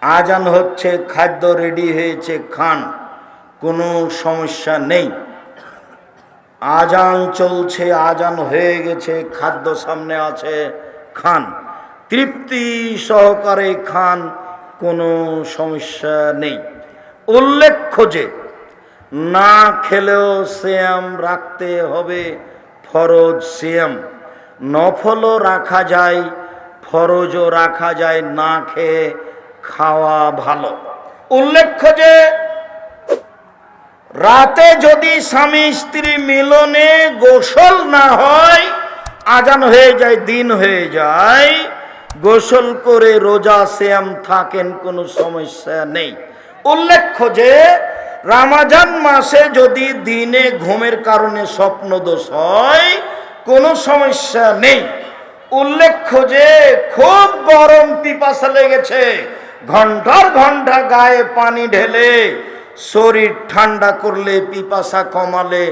আজান হচ্ছে, খাদ্য রেডি হয়েছে, খান, কোনো সমস্যা নেই। আজান চলছে, আজান হয়ে গেছে, খাদ্য সামনে আছে, খান, তৃপ্তি সহকারে খান, কোনো সমস্যা নেই। উল্লেখ্য যে না খেলেও সিয়াম রাখতে হবে, ফরজ সিয়াম। নফলও রাখা যায়, ফরজও রাখা যায়, না খেয়ে খাওয়া ভালো। উল্লেখ্য যে রাতে যদি স্বামী স্ত্রী মিলনে গোসল না হয়, আজান হয়ে যায়, দিন হয়ে যায়, গোসল করে রোজা সিয়াম থাকেন, কোনো সমস্যা নেই। উল্লেখ্য যে রমজান মাসে যদি দিনে ঘুমের কারণে স্বপ্নদোষ হয়, কোনো সমস্যা নেই। উল্লেখ্য যে খুব গরম, পিপাসা লেগেছে, ঘন্টার ঘন্টা গায়ে পানি ঢেলে শরীর ঠান্ডা করলে, পিপাসা কমালে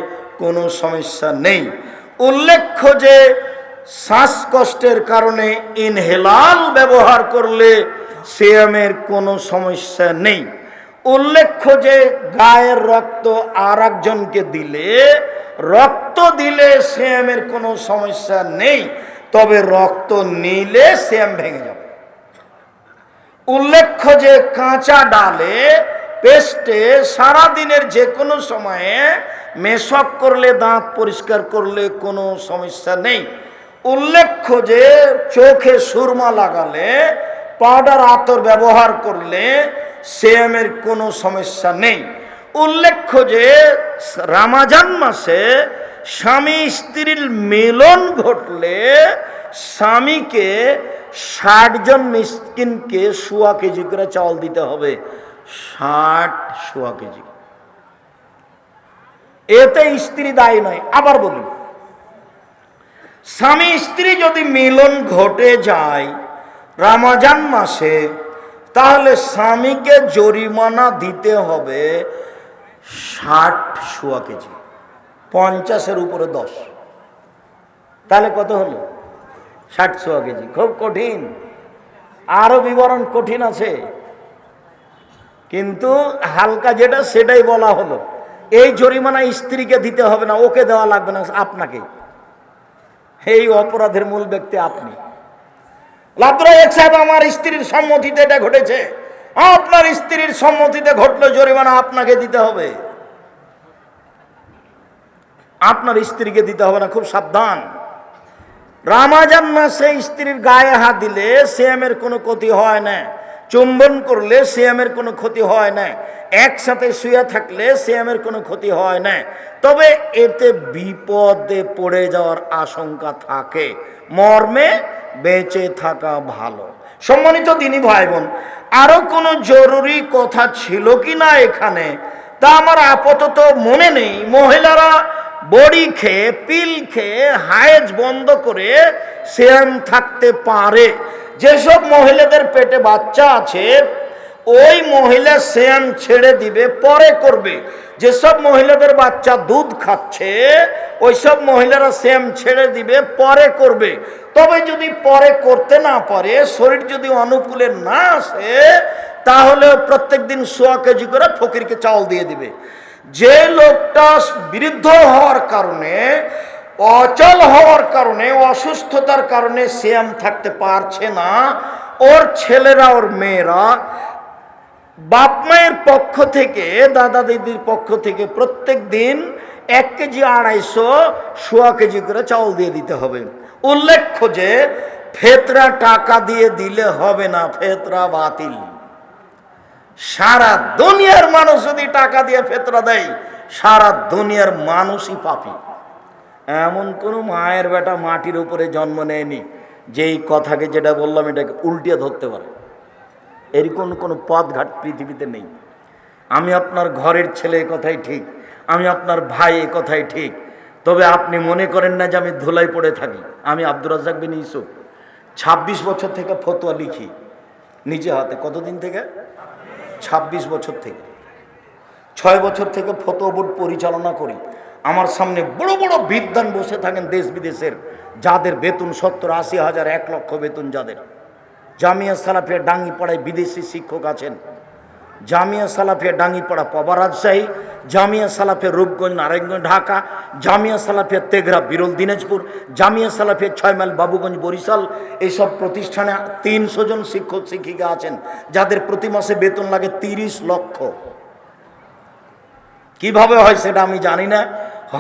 কোনো সমস্যা নেই। উল্লেখ্য যে শ্বাসকষ্টের কারণে ইনহেলার ব্যবহার করলে সিয়ামের কোনো সমস্যা নেই। উল্লেখ্য যে গায়ের রক্ত আর একজনকে দিলে, রক্ত দিলে সিয়ামের কোনো সমস্যা নেই, তবে রক্ত নিলে সিয়াম ভেঙে যাবে। উল্লেখ্য যে কাঁচা ডালে, পেস্টে সারাদিনের যে কোনো সময়ে মেশক করলে, দাঁত পরিষ্কার করলে কোনো সমস্যা নেই। উল্লেখ্য যে চোখে সুরমা লাগালে, পাউডার আতর ব্যবহার করলে সিয়ামের কোনো সমস্যা নেই। উল্লেখ্য যে রমজান মাসে স্বামী স্ত্রীর মিলন ঘটলে স্বামীকে 60 জন মিসকিনকে 1.25 কেজি করে চাউল দিতে হবে। 60 কেজি। এতে স্ত্রী দায়ী নয়। আবার বলি, স্বামী স্ত্রী যদি মিলন ঘটে যায় রমজান মাসে, তাহলে স্বামীকে জরিমানা দিতে হবে 60 কেজি, 50-এর উপরে 10, তাহলে কত হলো? 60 কেজি। খুব কঠিন, আরো বিবরণ কঠিন আছে, কিন্তু হালকা যেটা সেটাই বলা হলো। এই জরিমানা স্ত্রীকে দিতে হবে না, ওকে দেওয়া লাগবে না, আপনাকে। এই অপরাধের মূল ব্যক্তি আপনি। লাবদুরাইক সাহেব, আমার স্ত্রীর সম্মতিতে এটা ঘটেছে, আপনার স্ত্রীর সম্মতিতে ঘটলে জরিমানা আপনাকে দিতে হবে, আপনার স্ত্রীকে দিতে হবে না। খুব সাবধান। রমজান মাসে স্ত্রীর গায়ে হাত দিলে সিয়ামের কোনো ক্ষতি হয় না, চুম্বন করলে সিয়ামের কোনো ক্ষতি হয় না, একসাথে শুয়ে থাকলে সিয়ামের কোনো ক্ষতি হয় না, তবে এতে বিপদে পড়ে যাওয়ার আশঙ্কা থাকে, মর্মে বেঁচে থাকা ভালো। সম্মানিত দিনী ভাই বোন, আরো কোনো জরুরি কথা ছিল কি না এখানে, তা আমার আপাতত মনে নেই। মহিলারা বড়ি খেয়ে, পিল খেয়ে হায়েজ বন্ধ করে সিয়াম থাকতে পারে। যেসব মহিলাদের পেটে বাচ্চা আছে, ওই মহিলা সিয়াম ছেড়ে দিবে, পরে করবে। যেসব মহিলাদের বাচ্চা দুধ খাচ্ছে, ওইসব মহিলারা সিয়াম ছেড়ে দিবে, পরে করবে। তবে যদি পরে করতে না পারে, শরীর যদি অনুকূলে না আসে, তাহলে প্রত্যেক দিন 1.25 কেজি করে ফকিরকে চাউল দিয়ে দিবে। যে লোকটা বৃদ্ধ হওয়ার কারণে, অচল হওয়ার কারণে, অসুস্থতার কারণে সিয়াম থাকতে পারছে না, ওর ছেলেরা, ওর মেয়েরা বাপ মায়ের পক্ষ থেকে, দাদা দিদির পক্ষ থেকে প্রত্যেক দিন 1 কেজি 250 কেজি করে চাউল দিয়ে দিতে হবে। উল্লেখ্য যে ফেতরা টাকা দিয়ে দিলে হবে না, ফেতরা বাতিল। সারা দুনিয়ার মানুষ যদি টাকা দিয়ে ফেতরা দেয়, সারা দুনিয়ার মানুষই পাপী। এমন কোন মায়ের বেটা মাটির উপরে জন্ম নেয়নি যেই কথাকে, যেটা বললাম, এটাকে উল্টিয়ে ধরতে পারে। এরকম কোনো পথঘাট পৃথিবীতে নেই। আমি আপনার ঘরের ছেলে, কথাই ঠিক, আমি আপনার ভাই, এ কথাই ঠিক, তবে আপনি মনে করেন না যে আমি ধুলাই পড়ে থাকি। আমি আব্দুর রাজ্জাক বিন ইউসুফ 26 বছর থেকে ফতোয়া লিখি নিজে হাতে। কতদিন থেকে? 26 বছর থেকে। 6 বছর থেকে ফতোয়া বোর্ড পরিচালনা করি। আমার সামনে বড় বড় বিদ্বান বসে থাকেন দেশ বিদেশের, যাদের বেতন 70-80 হাজার, 1 লক্ষ বেতন যাদের। জামিয়া সালাফিয়া ডাঙ্গিপাড়ায় বিদেশি শিক্ষক আছেন, জামিয়া সালাফিয়া ডাঙ্গিপাড়া পবা রাজশাহী, জামিয়া সালাফিয়া রূপগঞ্জ নারায়ণগঞ্জ ঢাকা, জামিয়া সালাফিয়া তেঘরা বিরল দিনাজপুর, জামিয়া সালাফিয়া 6 মাইল বাবুগঞ্জ বরিশাল। এইসব প্রতিষ্ঠানে 300 জন শিক্ষক শিক্ষিকা আছেন যাদের প্রতি মাসে বেতন লাগে 30 লক্ষ। কিভাবে হয় সেটা আমি জানি না,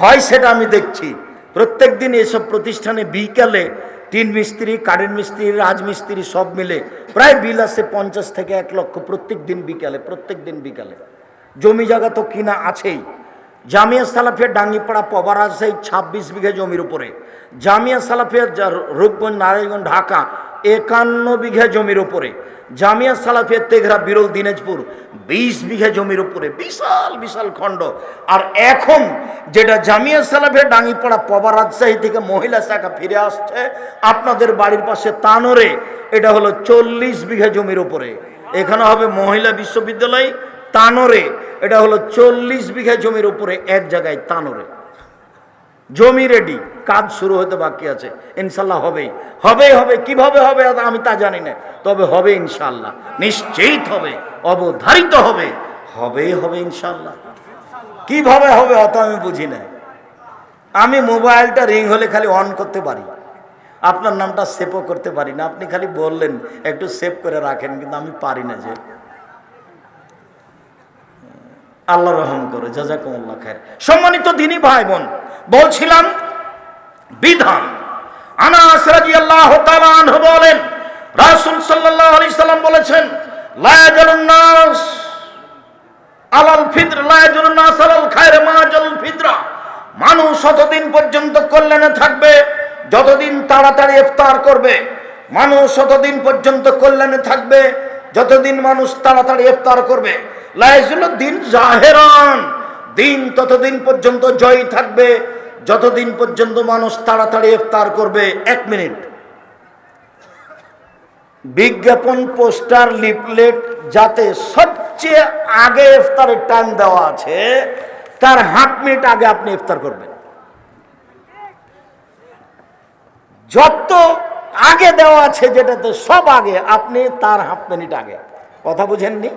হয় সেটা আমি দেখছি। প্রত্যেক দিন এসব প্রতিষ্ঠানে বিকালে টিন মিস্ত্রি, কারেন্ট মিস্ত্রি, রাজমিস্ত্রি সব মিলে প্রায় বিল আছে 50 থেকে 1 লক্ষ প্রত্যেক দিন বিকালে। জমি জায়গা তো কিনা আছেই। জামিয়া সালাফিয়া ডাঙ্গিপাড়া পবা রাজশাহী 26 বিঘা জমির উপরে, জামিয়া সালাফিয়া রূপগঞ্জ নারায়ণগঞ্জ ঢাকা 51 বিঘা জমির উপরে, জামিয়া সালাফিয়া তেঘরা বিরল দিনাজপুর 20 বিঘা জমির উপরে, বিশাল বিশাল খণ্ড। আর এখন যেটা জামিয়া সালাফিয়া ডাঙ্গিপাড়া পবা রাজশাহী থেকে মহিলা শাখা ফিরে আসছে আপনাদের বাড়ির পাশে তানোরে, এটা হলো 40 বিঘা জমির উপরে। এখানে হবে মহিলা বিশ্ববিদ্যালয় তানোরে, এটা হলো 40 বিঘা জমির উপরে এক জায়গায় তানোরে। জমি রেডি, কাজ শুরু হতে বাকি আছে, ইনশাল্লাহ হবে। কিভাবে হবে আমি তা জানি না, তবে হবে ইনশাল্লাহ, নিশ্চিত হবে, অবধারিত হবে ইনশাল্লাহ। কিভাবে হবে অত আমি বুঝি না। আমি মোবাইলটা রিং হলে খালি অন করতে পারি, আপনার নামটা সেভও করতে পারি না। আপনি খালি বললেন একটু সেভ করে রাখেন, কিন্তু আমি পারি না। যে আল্লাহ রহম করে, জাযাকুমুল্লাহ খায়ের। সম্মানিত দ্বীনী ভাই বোন, বলছিলাম বিধান। আনাস রাদিয়াল্লাহু তাআলা আনহু বলেন, রাসূল সাল্লাল্লাহু আলাইহি সাল্লাম বলেছেন, লা ইয়াজুলুন নাস আলাল ফিতর, লা ইয়াজুলুন নাস আলাল খায়র মা জাল ফিতরা। মানুষ ততদিন পর্যন্ত কল্যাণে থাকবে যতদিন তাড়াতাড়ি ইফতার করবে। মানুষ ততদিন পর্যন্ত কল্যাণে থাকবে যতদিন মানুষ তাড়াতাড়ি ইফতার করবে। লা ইয়াজুলুদ দিন জাহেরান, দিন ততদিন পর্যন্ত জয়ী থাকবে যতদিন পর্যন্ত মানুষ তাড়াতাড়ি ইফতার করবে। 1 মিনিট, বিজ্ঞাপন, পোস্টার, লিফলেট যাতে সবচেয়ে আগে ইফতারের টাইম দেওয়া আছে তার হাফ মিনিট আগে আপনি ইফতার করবেন। যত আগে দেওয়া আছে যেটাতে সব আগে, আপনি তার হাফ মিনিট আগে। কথা বুঝেননি?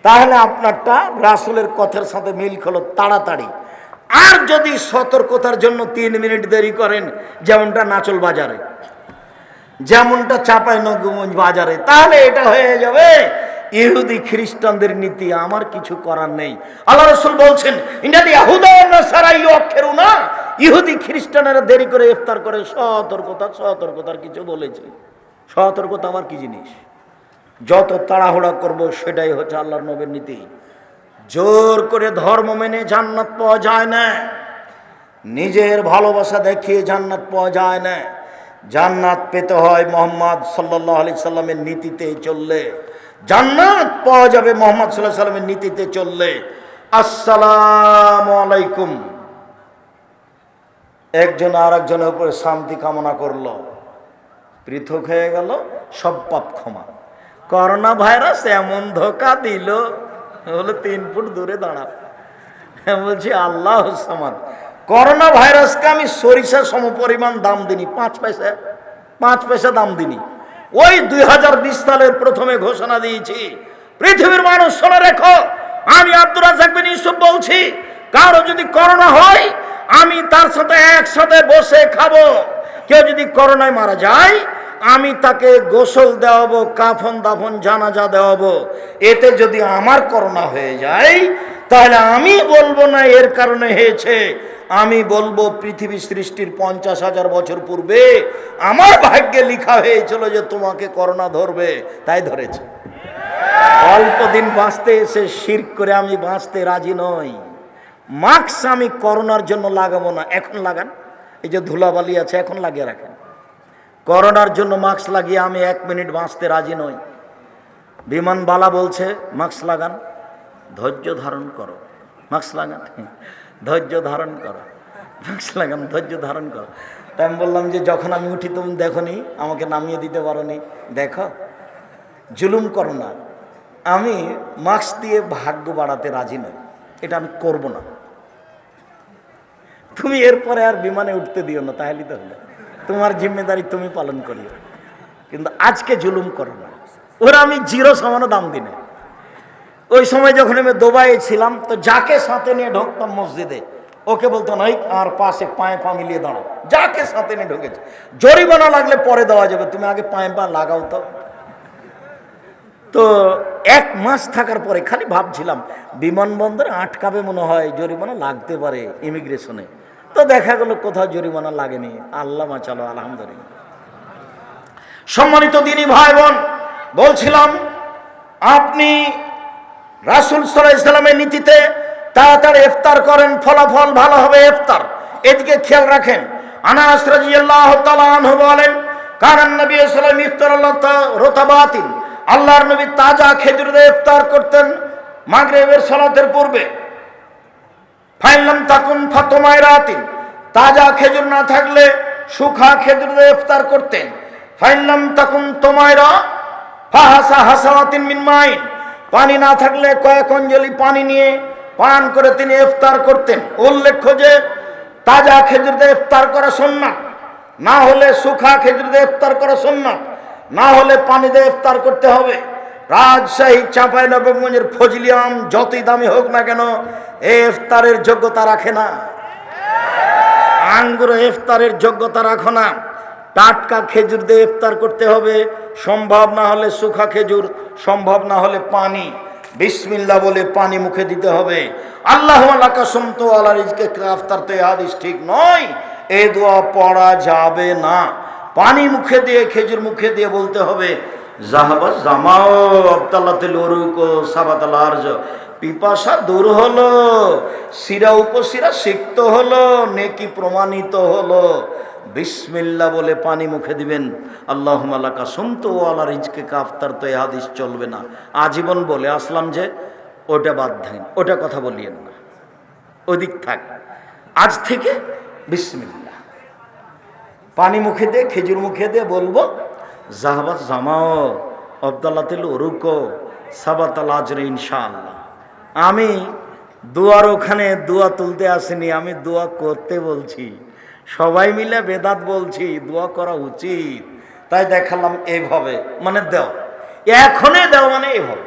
তাহলে আপনারটা রাসূলের কথার সাথে মিল হলো তাড়াতাড়ি। আর যদি সতর্কতার জন্য 3 মিনিট দেরি করেন, যেমনটা নাচল বাজারে, যেমনটা চাঁপাইনবাবগঞ্জ বাজারে, তাহলে এটা হয়ে যাবে ইহুদি খ্রিস্টানদের নীতি। আমার কিছু করার নেই। আল্লাহ রাসূল বলছেন, ইন্নাল ইয়াহুদা ওয়ান নাসারা ইউআখিরুনা, ইহুদি খ্রিস্টানেরা দেরি করে ইফতার করে। সতর্কতার কিছু বলেছে। সতর্কতা আমার কি জিনিস? যত তাড়াহুড়া করব সেটাই হচ্ছে আল্লাহর নবীর নীতি। জোর করে ধর্ম মেনে জান্নাত পাওয়া যায় না, নিজের ভালোবাসা দেখিয়ে জান্নাত পাওয়া যায় না। জান্নাত পেতে হয় মুহাম্মদ সাল্লাল্লাহু আলাইহি সাল্লামের নীতিতে চললে। জান্নাত পাওয়া যাবে মুহাম্মদ সাল্লাল্লাহু আলাইহি সাল্লামের নীতিতে চললে। আসসালামু আলাইকুম, একজন আর একজনের উপরে শান্তি কামনা করলো, পৃথক হয়ে গেল, সব পাপ ক্ষমা। করোনা ভাইরাস এমন ধোকা দিল, বলে 3 ফুট দূরে দাঁড়া। বলছি আল্লাহ সামাদ, করোনা ভাইরাসকে আমি সরিষা সমপরিমাণ দাম দিনি, 5 পয়সা দাম দিনি। ওই 2020 সালের প্রথমে ঘোষণা দিয়েছি, পৃথিবীর মানুষ শুনে রেখো, আমি আব্দুর রাজ্জাক বিন ইউসুফ বলছি, কারো যদি করোনা হয় আমি তার সাথে একসাথে বসে খাবো। কেউ যদি করোনায় মারা যায় আমি তাকে গোসল দেওয়াবো, কাফন দাফন জানাজা দেওয়াবো। এতে যদি আমার করোনা হয়ে যায় তাহলে আমি বলবো না এর কারণে হয়েছে, আমি বলবো পৃথিবী সৃষ্টির 50,000 বছর পূর্বে আমার ভাগ্যে লেখা হয়েছিল যে তোমাকে করোনা ধরবে, তাই ধরেছে। অল্প দিন বাঁচতে এসে শিরক করে আমি বাঁচতে রাজি নই। মাস্ক আমি করোনার জন্য লাগাবো না, এখন লাগান। এই যে ধুলাবালি আছে এখন লাগিয়ে রাখেন। করোনার জন্য মাস্ক লাগিয়ে আমি 1 মিনিট বাঁচতে রাজি নই। বিমানবালা বলছে মাস্ক লাগান, ধৈর্য ধারণ করো, মাস্ক লাগান, ধৈর্য ধারণ করো, মাস্ক লাগান, ধৈর্য ধারণ করো। তাই আমি বললাম যে যখন আমি উঠি তুমি দেখো নি, আমাকে নামিয়ে দিতে পারো নি, দেখো জুলুম করো না। আমি মাস্ক দিয়ে ভাগ্য বাড়াতে রাজি নই, এটা আমি করব না। তুমি এরপরে আর বিমানে উঠতে দিও না, তাহলে তো হলো। তোমার জিম্মেদারি তুমি পালন করিও। কিন্তু আজকে জুলুম করে না, ওরা আমি জিরো সমানো দাম দিই না। ওই সময় যখন আমি দুবাইয়ে ছিলাম তো যাকে সাথে নিয়ে ঢুকতাম মসজিদে ওকে বলতো না আর পাশে পায়ে পা মিলিয়ে দাঁড়াও, যাকে সাথে নিয়ে ঢুকেছে জরিমানা লাগলে পরে দেওয়া যাবে, তুমি আগে পায়ে পা লাগাও। তো 1 মাস থাকার পরে খালি ভাবছিলাম বিমানবন্দরে আটকাবে মনে হয়, জরিমানা লাগতে পারে ইমিগ্রেশনে। তো দেখা গেল কোথাও জরিমানা লাগেনি, আল্লাহ বাঁচালো, আলহামদুলিল্লাহ। সম্মানিত দিনী ভাই বোন, বলছিলাম আপনি রাসূল সাল্লাল্লাহু আলাইহি সাল্লামের নীতিতে তাড়াতাড়ি ইফতার করেন, ফলাফল ভালো হবে ইফতার, এদিকে খেয়াল রাখেন। আনাস রাদিয়াল্লাহু তাআলা আনহু বলেন, কারণ নবী সাল্লাল্লাহু আলাইহি ওয়াসাল্লাম ইফতারাল্লাহ রতাবাতিন, আল্লাহর নবী তাজা খেজুর দিয়ে ইফতার করতেন মাগরিবের সালাতের পূর্বে। ফাইলাম তাকুন ফাতমায়রাতিন, তাজা খেজুর না থাকলে শুকনা খেজুর দিয়ে ইফতার করতেন। ফাইলাম তাকুন তোমায়রা ফাহাসা হাসাওয়াতিন মিন মাইন, পানি না থাকলে কয়েক অঞ্জলি পানি নিয়ে পান করে তিনি ইফতার করতেন। উল্লেখ্য যে তাজা খেজুর দিয়ে ইফতার করা সুন্নাত, না হলে শুকনা খেজুর দিয়ে ইফতার করা সুন্নাত, না হলে পানি দিয়ে ইফতার করতে হবে। রাজশাহী চাঁপাইনবাবগঞ্জের ফজলি আম যতই দামি হোক না কেন এই ইফতারের যোগ্যতা রাখে না। আঙ্গুর ইফতারের যোগ্যতা রাখো না। টাটকা খেজুর দিয়ে ইফতার করতে হবে, সম্ভব না হলে শুকনা খেজুর, সম্ভব না হলে পানি। বিসমিল্লাহ বলে পানি মুখে দিতে হবে। আল্লাহুম্মা লাকা সুমতু আলা রিজকে ইফতার, তো এই হাদিস ঠিক নয়, এই দোয়া পড়া যাবে না। পানি মুখে দিয়ে খেজুর মুখে দিয়ে বলতে হবে জাহাবা জামাও আবতাল্লাতিল উরুক সাবাতাল আরজ, পিপাসা দূর হলো, শিরা উপশিরা সিক্ত হলো, নেকি প্রমাণিত হলো। বিসমিল্লাহ বলে পানি মুখে দিবেন। আল্লাহুম্মা লাকা সুমতু আলা রিজকে ইফতার, তো এই হাদিস চলবে না। আজীবন বলে আসলাম যে ওটা বাদ দেন, ওটা কথা বলিয়েন না, ওদিক থাক। আজ থেকে বিসমিল্লাহ পানি মুখে দিয়ে খেজুর মুখে দিয়ে বলবো জাহাবাত জামাও আবদাল্লাতিল উরুক সাবাতাল আজরে ইনশাআল্লাহ। আমি দুয়ার ওখানে দোয়া তুলতে আসিনি, আমি দোয়া করতে বলছি। সবাই মিলে বেদাত বলছি, দোয়া করা উচিত, তাই দেখালাম এইভাবে। মানে দেও, এখনই দেও, মানে এইভাবে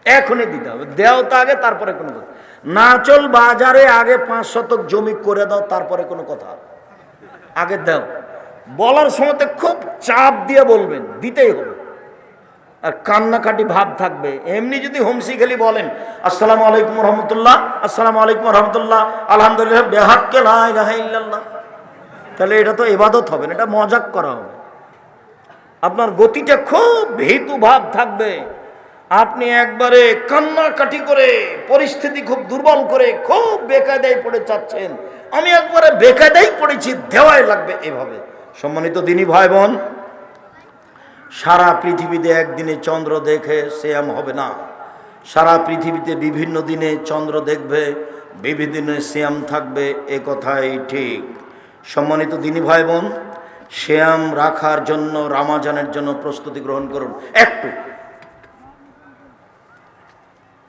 এখনই দিতে হবে। দেও তো আগে, তারপরে কোনো কথা। নাচল বাজারে আগে 5 শতক জমি করে দাও, তারপরে কোনো কথা। আগে দাও, বলার সময় খুব চাপ দিয়ে বলবেন, দিতেই হবে। আর কান্নাকাটি ভাব থাকবে। এমনি যদি হোমসি খেলি বলেন আসসালামু আলাইকুম রহমতুল্লাহ, আসসালামু আলাইকুম রহমতুল্লাহ, আলহামদুলিল্লাহ বেহাক্কে লা ইলাহা ইল্লাল্লাহ, তাহলে এটা তো ইবাদত হবে না, এটা মজাক করা হবে। আপনার গতিটা খুব ভীতু ভাব থাকবে। আপনি একবারে কান্নাকাটি করে পরিস্থিতি খুব দুর্বল করে খুব বেকায়দায় পড়ে যাচ্ছেন, আমি একবারে বেকায়দায় পড়েছি, দেওয়াই লাগবে, এভাবে। সম্মানিত দিনী ভাই বোন, সারা পৃথিবীতে একদিনে চন্দ্র দেখে সিয়াম হবে না। সারা পৃথিবীতে বিভিন্ন দিনে চন্দ্র দেখবে, বিভিন্ন দিনে সিয়াম থাকবে, এ কথাই ঠিক। সম্মানিত দিনী ভাই বোন, সিয়াম রাখার জন্য, রমজানের জন্য প্রস্তুতি গ্রহণ করুন। একটু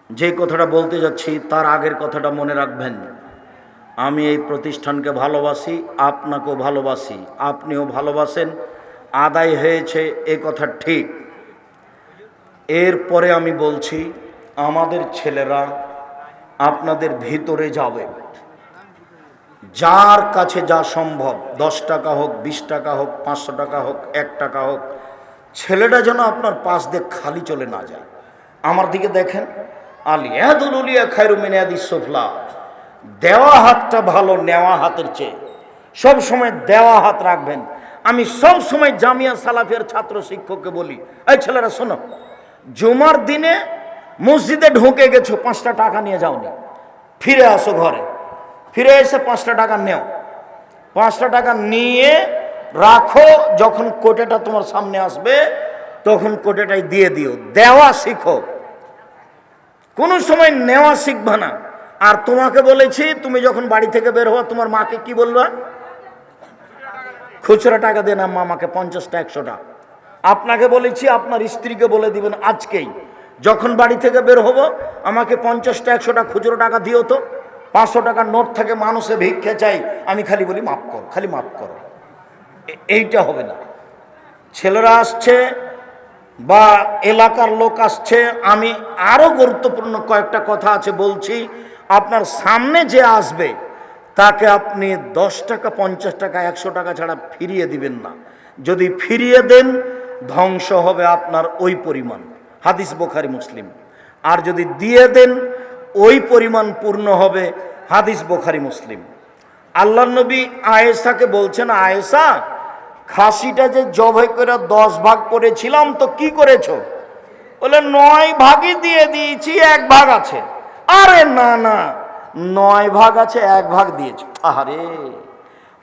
যে কথাটা বলতে যাচ্ছি তার আগের কথাটা মনে রাখবেন। আমি এই প্রতিষ্ঠানকে ভালোবাসি, আপনাকেও ভালোবাসি, আপনিও ভালোবাসেন, আদায় হয়েছে এ কথা ঠিক। এরপরে আমি বলছি আমাদের ছেলেরা আপনাদের ভিতরে যাবে, যার কাছে যা সম্ভব, 10 টাকা হোক, 20 টাকা হোক, 500 টাকা হোক, 1 টাকা হোক, ছেলেটা যেন আপনার পাশ দিয়ে খালি চলে না যায়। আমার দিকে দেখেন, আলিয়াদুল উলিয়া খায়রু মিন ইয়াদিস সুফলা, দেওয়া হাতটা ভালো নেওয়া হাতের চেয়ে। সব সময় দেওয়া হাত রাখবেন। আমি সব সময় জামিয়া সালাফিয়ার ছাত্র শিক্ষককে বলি, এই ছেলেরা শোনো, জুমার দিনে মসজিদে ঢুকে গেছো, 5টা টাকা নিয়ে যাওনি, ফিরে আসো ঘরে, ফিরে এসে 5টা টাকা নেও, 5টা টাকা নিয়ে রাখো, যখন কোটেটা তোমার সামনে আসবে তখন কোটেটাই দিয়ে দিও। দেওয়া শিখো, কোনো সময় নেওয়া শিখবা না। আর তোমাকে বলেছি, তুমি যখন বাড়ি থেকে বের হওয়া তোমার মাকে কি বলবা? খুচরা টাকা দেন আম্মা আমাকে 50টা 100টা। আপনাকে বলেছি আপনার স্ত্রীকে বলে দিবেন আজকেই, যখন বাড়ি থেকে বের হব আমাকে 50টা 100টা খুচরো টাকা দিও তো। 500 টাকার নোট থেকে মানুষে ভিক্ষে চাই, আমি খালি বলি মাফ করো, খালি মাফ করো। এইটা হবে না। ছেলেরা আসছে বা এলাকার লোক আসছে, আমি আরো গুরুত্বপূর্ণ কয়েকটা কথা আছে বলছি। আপনার সামনে যে আসবে তাকে আপনি 10 টাকা, 50 টাকা, 100 টাকা ছাড়া ফিরিয়ে দিবেন না। যদি ফিরিয়ে দেন ধ্বংস হবে আপনার ওই পরিমাণ, হাদিস বুখারী মুসলিম। আর যদি দিয়ে দেন ওই পরিমাণ পূর্ণ হবে, হাদিস বুখারী মুসলিম। আল্লাহর নবী আয়েশাকে বলছেন, আয়েশা, খাসিটা যে জবাই করে 10 ভাগ করেছিলাম তো কি করেছো? বলে 9 ভাগই দিয়ে দিয়েছি, 1 ভাগ আছে। আরে না না, 9 ভাগ আছে, 1 ভাগ দিয়েছো। আরে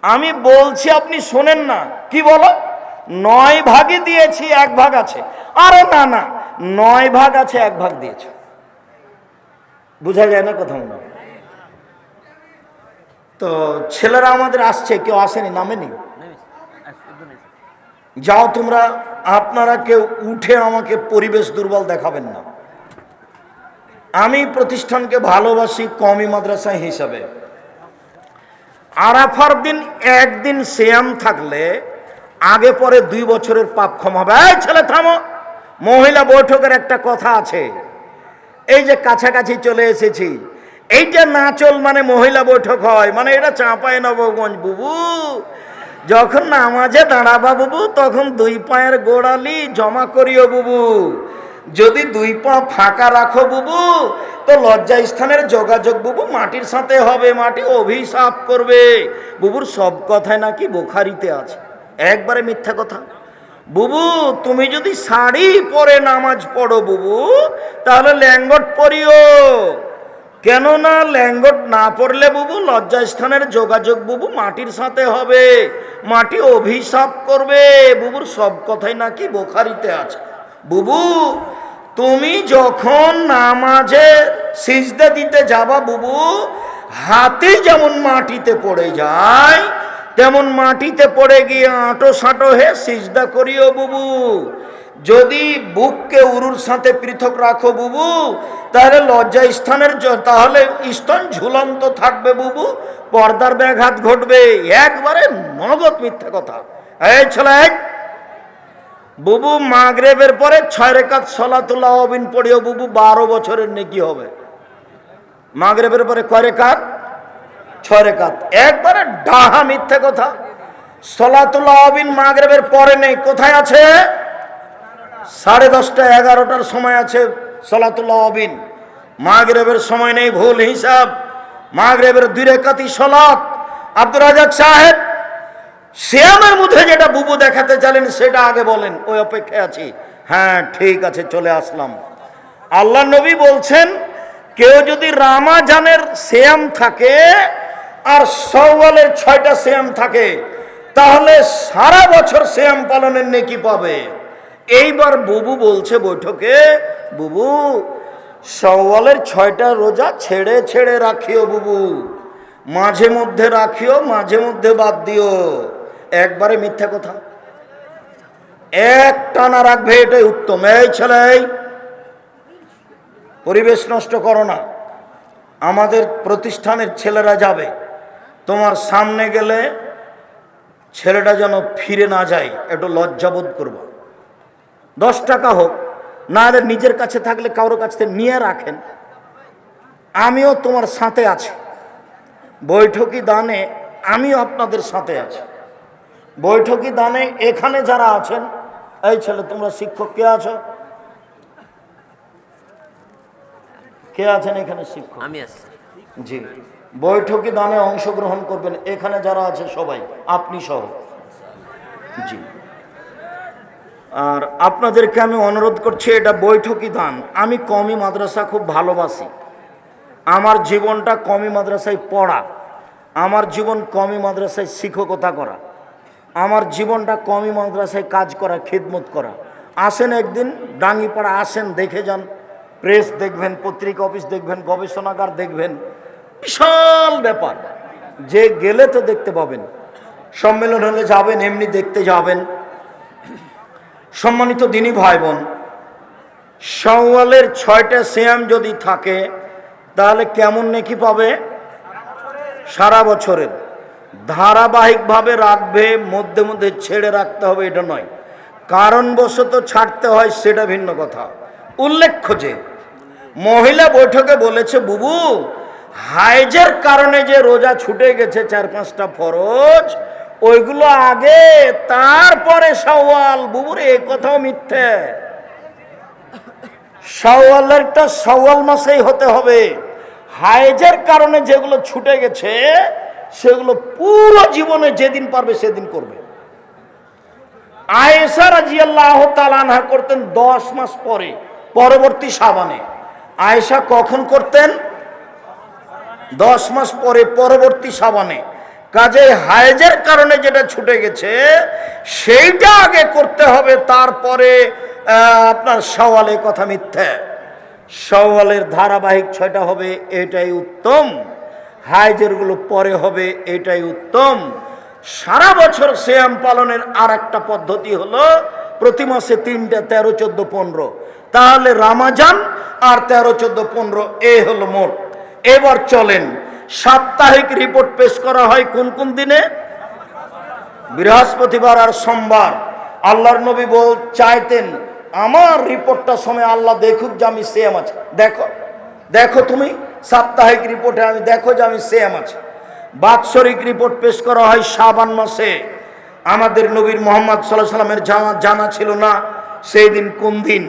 আমি বলছি আপনি শোনেন না, কি বলো? 9 ভাগই দিয়েছি, 1 ভাগ আছে। আরে না না, 9 ভাগ আছে, 1 ভাগ দিয়েছো। বোঝা যায় না কোথাও না? তো ছেলেরা আমাদের আসছে, কেউ আসেনি, নামেনি। যাও তোমরা, আপনারা কেউ উঠে আমাকে পরিবেশ দুর্বল দেখাবেন না। আমি প্রতিষ্ঠানকে ভালোবাসি কওমি মাদ্রাসা হিসাবে। আরাফার দিন একদিন সিয়াম থাকলে আগে পরে 2 বছরের পাপ ক্ষমা হবে। এই ছেলে থামো, মহিলা বৈঠকের একটা কথা আছে। এই যে কাছাকাছি চলে এসেছি, এইটা নাচল মানে মহিলা বৈঠক হয়, মানে এটা চাঁপাইনবাবগঞ্জ বুবু। যখন নামাজে দাঁড়াবা বুবু, তখন 2 পায়ের গোড়ালি জমা করিও বুবু। যদি 2 পা ফাঁকা রাখো বুবু, তো লজ্জা স্থানের যোগাযোগ বুবু মাটির সাথে হবে, মাটি অভিশাপ করবে। বুবুর সব কথাই নাকি বুখারীতে আছে, একবারে মিথ্যা কথা। বুবু তুমি যদি শাড়ি পরে নামাজ পড়ো বুবু, তাহলে ল্যাঙ্গট পরিও। কেননা ল্যাঙ্গট না পড়লে বুবু লজ্জা স্থানের যোগাযোগ বুবু মাটির সাথে হবে, মাটি অভিশাপ করবে। বুবুর সব কথাই নাকি বুখারীতে আছে। বুবু তুমি যখন নামাজে সিজদা দিতে যাবা বুবু, হাতে যেমন মাটিতে পড়ে যায়, তেমন মাটিতে পড়ে গিয়ে আঁটো সাঁটো হয়ে সিজদা করিও বুবু। যদি বুককে উরুর সাথে পৃথক রাখো বুবু, তাহলে লজ্জা স্থানের তাহলে স্তন ঝুলন্ত থাকবে বুবু, পর্দার ব্যাঘাত ঘটবে। একবারে নগদ মিথ্যা কথা। এই ছেলে, বুবু মাগরিবের পরে 6 রাকাত সালাতুল আওয়াবিন পড়িও বুবু, 12 বছরের নেকি হবে। মাগরিবের পরে কয় রাকাত? 6 রাকাত। একবারে ডাহা মিথ্যা কথা। সালাতুল আওয়াবিন মাগরিবের পরে নেই, কোথায় আছে? 10:30টা 11টার সময় আছে সালাতুল আওয়াবিন। মাগরিবের সময় নেই, ভুল হিসাব। মাগরিবের 2 রাকাতই সালাত। আব্দুর রাজাক সাহেব, সিয়ামের মধ্যে যেটা বুবু দেখাতে চাইলেন সেটা আগে বলেন, ওই অপেক্ষায় আছি। হ্যাঁ ঠিক আছে, চলে আসলাম। আল্লাহ নবী বলছেন, কেউ যদি রমজানের সিয়াম থাকে আর শাওয়ালের 6টা সিয়াম থাকে, তাহলে সারা বছর সিয়াম পালনের নেকি পাবে। এইবার বুবু বলছে বৈঠকে, বুবু শাওয়ালের 6টা রোজা ছেড়ে ছেড়ে রাখিও বুবু, মাঝে মধ্যে রাখিও, মাঝে মধ্যে বাদ দিও। একবারে মিথ্যা কথা। এক টানা রাখবে, এটাই উত্তম। এই ছেলে, পরিবেশ নষ্ট করো না। আমাদের প্রতিষ্ঠানের ছেলেরা যাবে, তোমার সামনে গেলে ছেলেটা যেন ফিরে না যায়, একটু লজ্জাবোধ করবো। 10 টাকা হোক, না হলে নিজের কাছে থাকলে কারোর কাছ থেকে নিয়ে রাখেন। আমিও তোমার সাথে আছি, বৈঠকি দানে আমিও আপনাদের সাথে আছি। বৈঠকি দানে এখানে যারা আছেন, এই ছেলে তোমরা শিক্ষক কে আছো? কে আছেন এখানে শিক্ষক? আমি আছি। জি, বৈঠকি দানে অংশগ্রহণ করবেন এখানে যারা আছে সবাই, আপনি সহ। জি, আর আপনাদেরকে আমি অনুরোধ করছি, এটা বৈঠকি দান। আমি কওমি মাদ্রাসা খুব ভালোবাসি। আমার জীবনটা কওমি মাদ্রাসায় পড়া, আমার জীবন কওমি মাদ্রাসায় শিক্ষকতা করা, আমার জীবনটা কওমি মাদ্রাসায় কাজ করা, খিদমত করা। আসেন একদিন ডাঙ্গিপাড়া, আসেন দেখে যান। প্রেস দেখবেন, পত্রিকা অফিস দেখবেন, গবেষণাগার দেখবেন, বিশাল ব্যাপার। যে গেলে তো দেখতে পাবেন। সম্মেলন হলে যাবেন, এমনি দেখতে যাবেন। সম্মানিত দিনী ভাই বোন, শাওয়ালের 6টা সিয়াম যদি থাকে তাহলে কেমন নেকি পাবে? সারা বছরের। ধারাবাহিকভাবে রাখবে, মধ্যে মধ্যে ছেড়ে রাখতে হবে এটা নয়। কারণবশত ছাড়তে হয় সেটা ভিন্ন কথা। উল্লেখ্য যে মহিলা বৈঠকে বলেছে, বুবু হাইজের কারণে যে রোজা ছুটে গেছে 4-5টা ফরজ, ওইগুলো আগে, তারপরে শাওয়াল। বুবুর এই কথাও মিথ্যে। শাওয়ালেরটা শাওয়াল মাসেই হতে হবে। হাইজের কারণে যেগুলো ছুটে গেছে সেগুলো পুরো জীবনে যেদিন পারবে সেদিন করবে। আয়েশা রাদিয়াল্লাহু তাআলা আনহা করতেন 10 মাস পরে, পরবর্তী শাবানে। আয়েশা কখন করতেন? 10 মাস পরে, পরবর্তী শাবানে। কাজে হায়েজের কারণে যেটা ছুটে গেছে সেইটা আগে করতে হবে, তারপরে আপনার শাওয়ালে। কথা মিথ্যা। শাওয়ালের ধারাবাহিক 6টা হবে, এটাই উত্তম। হায়েজের গুলো পরে হবে, এটাই উত্তম। সারা বছর সিয়াম পালনের আর একটা পদ্ধতি হলো প্রতি মাসে 3টা, 13, 14, 15। তাহলে রমজান আর 13, 14, 15 এই হলো মোট। এবার চলেন, সাপ্তাহিক রিপোর্ট পেশ করা হয় কোন কোন দিনে? বৃহস্পতিবার আর সোমবার। আল্লাহর নবী চাইতেন আমার রিপোর্টটা সময় আল্লাহ দেখুক যে আমি সিয়াম আছি। দেখো দেখো তুমি সাপ্তাহিক রিপোর্টে আমি দেখো যে আমি সিয়াম আছি। বাৎসরিক রিপোর্ট পেশ করা হয় শাবান মাসে। আমাদের নবীর মুহাম্মদ সাল্লাল্লাহু আলাইহি সাল্লামের জানা ছিল না সেই দিন কোন দিন,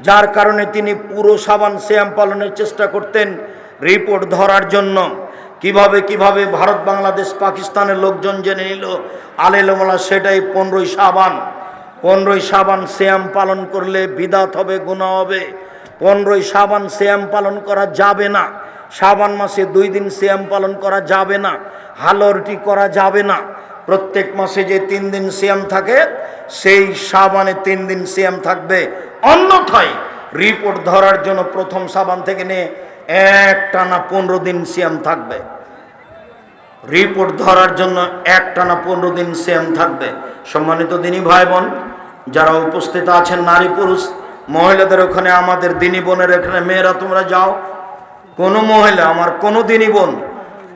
যার কারণে তিনি পুরো শাবান সিয়াম পালনের চেষ্টা করতেন রিপোর্ট ধরার জন্য। কিভাবে কিভাবে ভারত, বাংলাদেশ, পাকিস্তানের লোকজন জেনে নিল আলেমওয়ালা, সেটাই 15ই শাবান। 15ই শাবান সিয়াম পালন করলে বিদাত হবে, গুনাহ হবে। 15ই শাবান সিয়াম পালন করা যাবে না। শাবান মাসে 2 দিন সিয়াম পালন করা যাবে না, হালরটি করা যাবে না। প্রত্যেক মাসে যে 3 দিন সিয়াম থাকে সেই শাবানে 3 দিন সিয়াম থাকবে। অন্যথায় রিপোর্ট ধরার জন্য প্রথম শাবান থেকে নিয়ে একটানা 15 দিন সিয়াম থাকবে। রিপোর্ট ধরার জন্য একটানা 15 দিন সিয়াম থাকবে। সম্মানিত দিনী ভাই বোন যারা উপস্থিত আছেন, নারী পুরুষ, মহিলাদের ওখানে, আমাদের দিনী বোনের এখানে, মেয়েরা তোমরা যাও। কোনো মহিলা, আমার কোনো দিনী বোন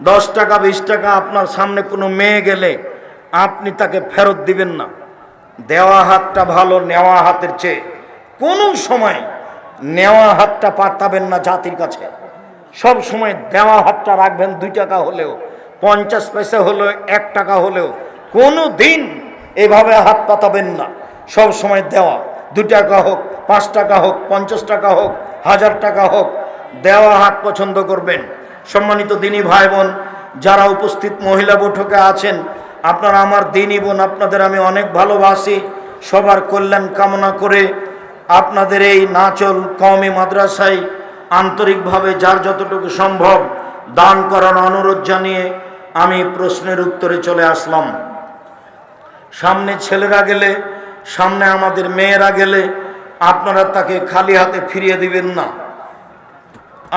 10 টাকা 20 টাকা আপনার সামনে কোনো মেয়ে গেলে আপনি তাকে ফেরত দিবেন না। দেওয়া হাতটা ভালো নেওয়া হাতের চেয়ে। কোনো সময় নেওয়া হাতটা পাঠাবেন না জাতির কাছে। সব সময় দেওয়া হাতটা রাখবেন। 2 টাকা হলেও, 50 পয়সা হলেও, 1 টাকা হলেও কোনো দিন এভাবে হাত পাতাবেন না। সব সময় দেওয়া, 2 টাকা হোক, 5 টাকা হোক, 50 টাকা হোক, 1000 টাকা হোক, দেওয়া হাত পছন্দ করবেন। সম্মানিত দিনী ভাই বোন যারা উপস্থিত মহিলা বৈঠকে আছেন, আপনারা আমার দিনী বোন, আপনাদের আমি অনেক ভালোবাসি। সবার কল্যাণ কামনা করে আপনাদের এই নাচল কওমি মাদ্রাসায় আন্তরিকভাবে যার যতটুকু সম্ভব দান করার অনুরোধ জানিয়ে আমি প্রশ্নের উত্তরে চলে আসলাম। সামনে ছেলেরা গেলে, সামনে আমাদের মেয়েরা গেলে আপনারা তাকে খালি হাতে ফিরিয়ে দিবেন না।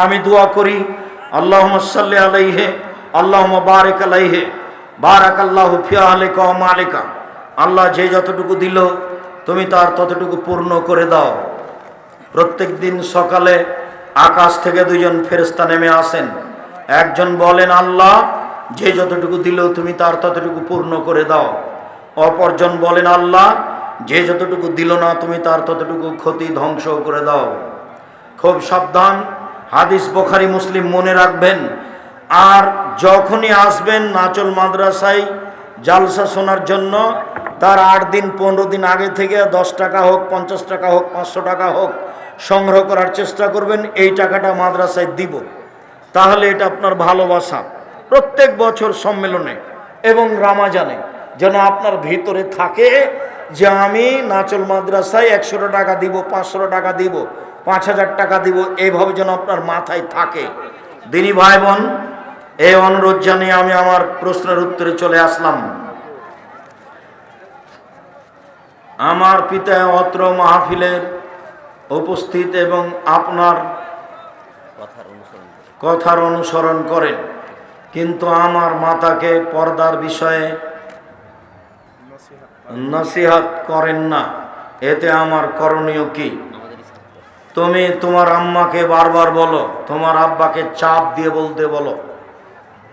আমি দোয়া করি, আল্লাহুম্মা সাল্লি আলাইহি, আল্লাহুম্মা বারিক আলাইহি, বারাকাল্লাহু ফি আহলিকা ওয়া মালিকা। আল্লাহ যে যতটুকু দিল তুমি তার ততটুকু পূর্ণ করে দাও। প্রত্যেক দিন সকালে আকাশ থেকে 2 জন ফেরেশতা নেমে আসেন। একজন বলেন, আল্লাহ যে যতটুকু দিল তুমি তার ততটুকু পূর্ণ করে দাও। অপরজন বলেন, আল্লাহ যে যতটুকু দিল না তুমি তার ততটুকু ক্ষতি ধ্বংস করে দাও। খুব সাবধান, হাদিস বুখারী মুসলিম মনে রাখবেন। আর যখনই আসবেন নাচল মাদ্রাসায় জালসা শোনার জন্য, তার 8 দিন 15 দিন আগে থেকে 10 টাকা হোক, 50 টাকা হোক, 500 টাকা হোক সংগ্রহ করার চেষ্টা করবেন। এই টাকাটা মাদ্রাসায় দিব, তাহলে এটা আপনার ভালোবাসা। প্রত্যেক বছর সম্মেলনে এবং রমজানে যেন আপনার ভিতরে থাকে যে আমি নাচল মাদ্রাসায় 100 টাকা দিব, 500 টাকা দিব, 5000 টাকা দিব, এইভাবে যেন আপনার মাথায় থাকে। দিনী ভাই বোন, এই অনুরোধ জানিয়ে আমি আমার প্রশ্নের উত্তরে চলে আসলাম। আমার পিতা অত্র মাহফিলের উপস্থিত এবং আপনার কথার অনুসরণ করেন, কিন্তু আমার মাতাকে পর্দার বিষয়ে নসিহত করেন না। এতে আমার করণীয় কি? তুমি তোমার আম্মাকে বারবার বলো, তোমার আব্বাকে চাপ দিয়ে বলতে বলো।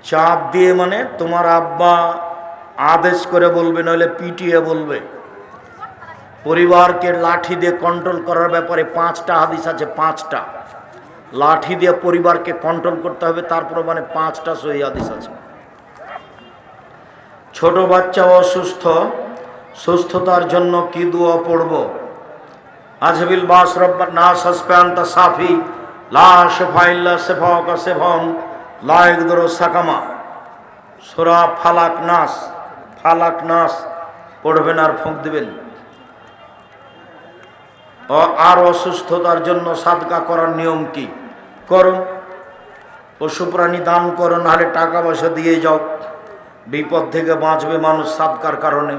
চাপ দিয়ে মানে তোমার আব্বা আদেশ করে বলবে, নইলে পিটিয়ে বলবে। পরিবারকে লাঠি দিয়ে কন্ট্রোল করার ব্যাপারে 5টা হাদিস আছে। 5টা লাঠি দিয়ে পরিবারকে কন্ট্রোল করতে হবে, তারপরে মানে 5টা সহি হাদিস আছে। ছোট বাচ্চা অসুস্থ, সুস্থতার জন্য কি দোয়া পড়ব? আজবিল বাস রব্বান নাস হাসপান্তা সাফি লা শিফা ইল্লা শিফাউকা শিফাউন লা ইয়াগদিরু সাকামা। সূরা ফালাক নাস পড়বেন আর ফুঁক দিবেন। আর অসুস্থতার জন্য সাদকা করার নিয়ম কি? করুন, পশু প্রাণী দান করো, নাহলে টাকা পয়সা দিয়ে যাও, বিপদ থেকে বাঁচবে মানুষ সাদকার কারণে।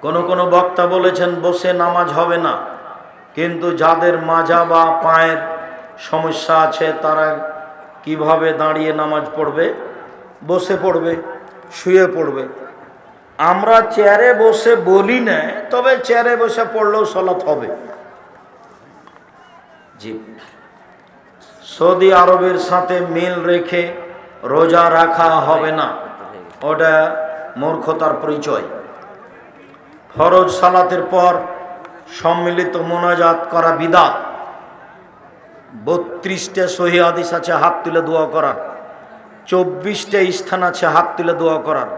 কোন বক্তা বলেছেন বসে নামাজ হবে না, কিন্তু যাদের মাজা বা পায়ের সমস্যা আছে তারা কিভাবে দাঁড়িয়ে নামাজ পড়বে? বসে পড়বে, শুয়ে পড়বে। আমরা চেয়ারে বসে বলি না, তবে চেয়ারে বসে পড়লেও সালাত হবে। জি, সৌদি আরবের সাথে মিল রেখে রোজা রাখা হবে না, ওটা মূর্খতার পরিচয়। ফরজ সালাতের পর সম্মিলিত মোনাজাত করা বিদআত। 32টা সহিহ হাদিস আছে হাত তুলে দোয়া করার, 24টা স্থান আছে হাত তুলে দোয়া করার।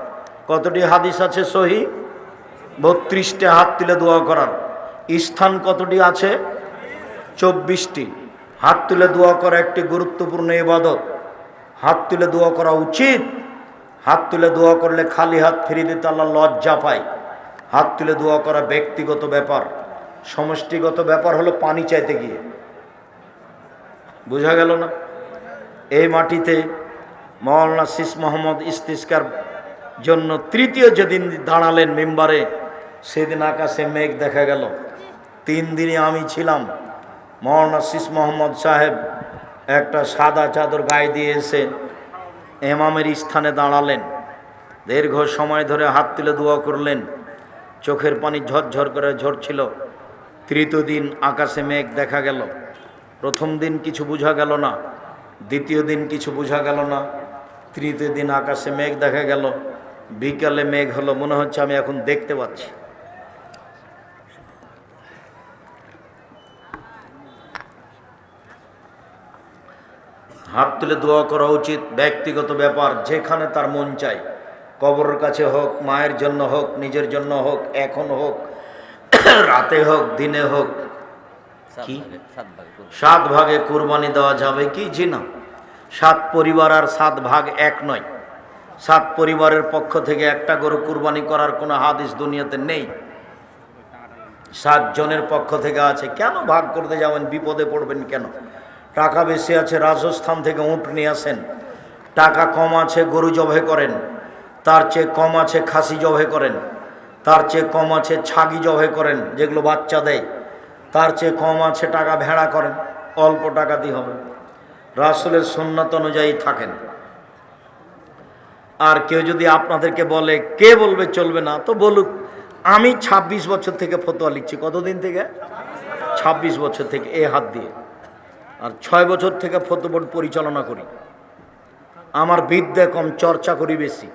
কতটি হাদিস আছে সহিহ? 32টা হাত তুলে দোয়া করার। স্থান কতটি আছে? 24টি। হাত তুলে দোয়া করা একটি গুরুত্বপূর্ণ ইবাদত। হাত তুলে দোয়া করা উচিত। হাত তুলে দোয়া করলে খালি হাত ফিরিয়ে দিতে আল্লাহ লজ্জা পায়। হাত তুলে দোয়া করা ব্যক্তিগত ব্যাপার, সমষ্টিগত ব্যাপার হলো পানি চাইতে গিয়ে। বোঝা গেল না? এই মাটিতে মাওলানা সিস মোহাম্মদ ইস্তিসকার জন্য তৃতীয় যেদিন দাঁড়ালেন মিম্বারে, সেদিন আকাশে মেঘ দেখা গেল। 3 দিনে আমি ছিলাম। মাওলানা সিস মোহাম্মদ সাহেব একটা সাদা চাদর গায়ে দিয়ে এসে ইমামের স্থানে দাঁড়ালেন। দীর্ঘ সময় ধরে হাত তুলে দোয়া করলেন। চোখের পানি ঝরঝর করে ঝরছিল। তৃতীয় দিন আকাশে মেঘ দেখা গেল। প্রথম দিন কিছু বোঝা গেল না, দ্বিতীয় দিন কিছু বোঝা গেল না, তৃতীয় দিন আকাশে মেঘ দেখা গেল। বিকালে মেঘ হলো, মনে হচ্ছে আমি এখন দেখতে পাচ্ছি। হাত তুলে দোয়া করা উচিত, ব্যক্তিগত ব্যাপার, যেখানে তার মন চায়। কবরের কাছে হোক, মায়ের জন্য হোক, নিজের জন্য হোক, এখন হোক, রাতে হোক, দিনে হোক। কি 7 ভাগে কুরবানি দেওয়া যাবে কি? জি না। 7 পরিবার আর 7 ভাগ এক নয়। 7 পরিবারের পক্ষ থেকে একটা গরু কুরবানি করার কোনো হাদিস দুনিয়াতে নেই। 7 জনের পক্ষ থেকে আছে। কেন ভাগ করতে যাবেন? বিপদে পড়বেন কেন? টাকা বেশি আছে, রাজস্থান থেকে উঁট নিয়ে আসেন। টাকা কম আছে, গরু জবাই করেন। তার চেয়ে কম আছে, খাসি জবাই করেন। তার চেয়ে কম আছে, ছাগি জবাই করেন, যেগুলো বাচ্চা দেয়। তার চেয়ে কম আছে, টাকা ভেড়া করেন। অল্প টাকা দিয়ে হবে। রাসূলের সুন্নাত অনুযায়ী থাকেন। আর কেউ যদি আপনাদেরকে বলে, কে বলবে চলবে না, তো বলুক। আমি 26 বছর থেকে ফতোয়া লিখছি। কতদিন থেকে? 26 বছর থেকে, এ হাত দিয়ে। আর 6 বছর থেকে ফতোয়া বোর্ড পরিচালনা করি। আমার বিদ্যা কম, চর্চা করি বেশি।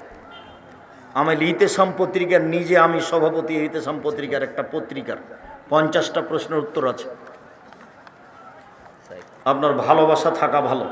আমি ইতেসাম পত্রিকার নিজে আমি সভাপতি। ইতেসাম পত্রিকার একটা পত্রিকার 50টা প্রশ্নের উত্তর আছে। আপনার ভালোবাসা থাকা ভালো।